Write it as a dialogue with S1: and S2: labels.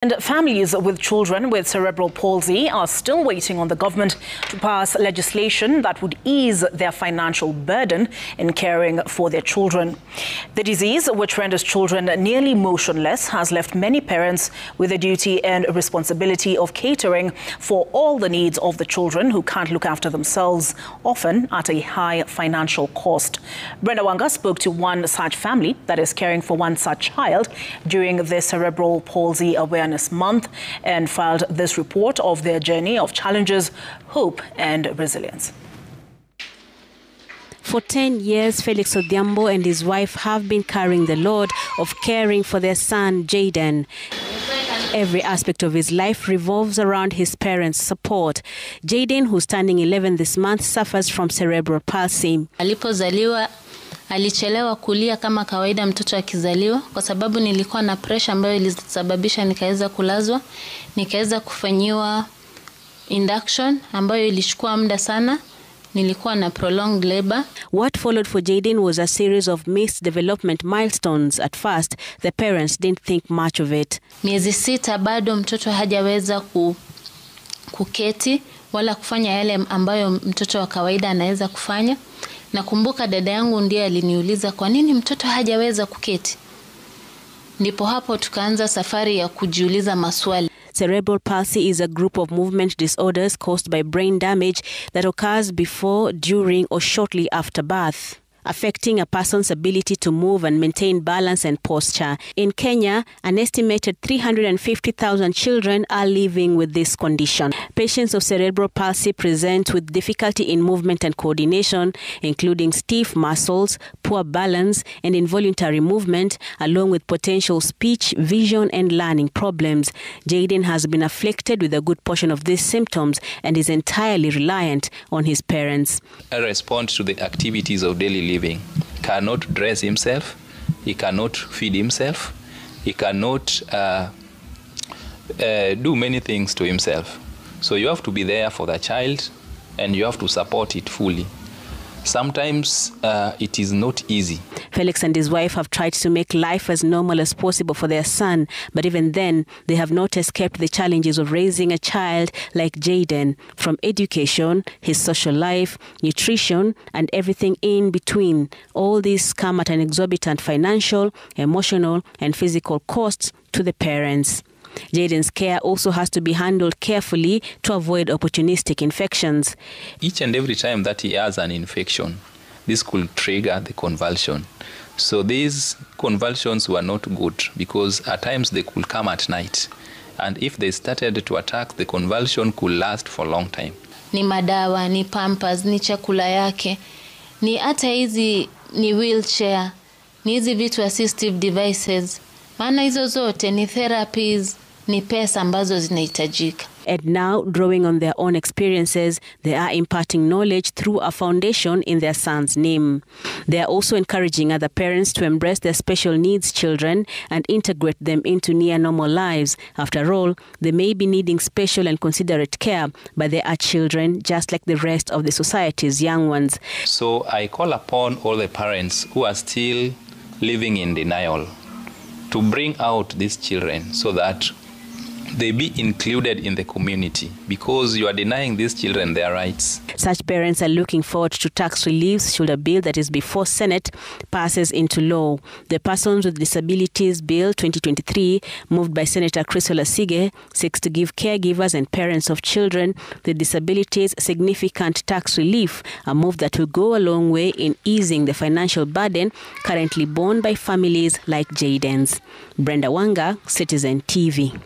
S1: And families with children with cerebral palsy are still waiting on the government to pass legislation that would ease their financial burden in caring for their children. The disease, which renders children nearly motionless, has left many parents with the duty and responsibility of catering for all the needs of the children who can't look after themselves, often at a high financial cost. Brenda Wanga spoke to one such family that is caring for one such child during the Cerebral Palsy Awareness Month and filed this report of their journey of challenges, hope and resilience.
S2: For 10 years, Felix Odhiambo and his wife have been carrying the load of caring for their son, Jaden. Every aspect of his life revolves around his parents' support. Jaden, who's turning 11 this month, suffers from cerebral palsy.
S3: Alipozaliwa alichelewa kulia kama kawaida mtoto akizaliwa kwa sababu nilikuwa na pressure ambayo ilisababisha nikaweza kulazwa, nikaweza kufanyiwa induction ambayo ilichukua muda sana. Nilikuwa na prolonged labor.
S2: What followed for Jaden was a series of missed development milestones. At first, the parents didn't think much of it.
S3: Miezi 6 bado mtoto hajaweza kuketi wala kufanya yale ambayo mtoto wa kawaida anaweza kufanya. Nakumbuka dada yangu ndiye aliniuliza kwa nini mtoto hajaweza kuketi. Ndipo hapo tukaanza safari ya kujiuliza maswali.
S2: Cerebral palsy is a group of movement disorders caused by brain damage that occurs before, during, or shortly after birth, affecting a person's ability to move and maintain balance and posture. In Kenya, an estimated 350,000 children are living with this condition. Patients of cerebral palsy present with difficulty in movement and coordination, including stiff muscles, poor balance, and involuntary movement, along with potential speech, vision, and learning problems. Jaden has been afflicted with a good portion of these symptoms and is entirely reliant on his parents.
S4: I respond to the activities of daily living. Cannot dress himself, he cannot feed himself, he cannot do many things to himself. So you have to be there for the child and you have to support it fully. Sometimes it is not easy.
S2: Felix and his wife have tried to make life as normal as possible for their son, but even then, they have not escaped the challenges of raising a child like Jaden, from education, his social life, nutrition, and everything in between. All these come at an exorbitant financial, emotional, and physical costs to the parents. Jaden's care also has to be handled carefully to avoid opportunistic infections.
S4: Each and every time that he has an infection, this could trigger the convulsion. So these convulsions were not good because at times they could come at night. And if they started to attack, the convulsion could last for a long time.
S3: Ni madawa, ni pampers, ni chakula yake, ni hata hizi ni wheelchair, ni hizi vitu assistive devices. Maana hizo zote ni therapies, ni pesa ambazo zinahitajika.
S2: And now, drawing on their own experiences, they are imparting knowledge through a foundation in their son's name. They are also encouraging other parents to embrace their special needs children and integrate them into near normal lives. After all, they may be needing special and considerate care, but they are children just like the rest of the society's young ones.
S4: So I call upon all the parents who are still living in denial to bring out these children so that they be included in the community, because you are denying these children their rights.
S2: Such parents are looking forward to tax reliefs should a bill that is before Senate passes into law. The Persons with Disabilities Bill 2023, moved by Senator Chris Olasige, seeks to give caregivers and parents of children with disabilities significant tax relief, a move that will go a long way in easing the financial burden currently borne by families like Jaden's. Brenda Wanga, Citizen TV.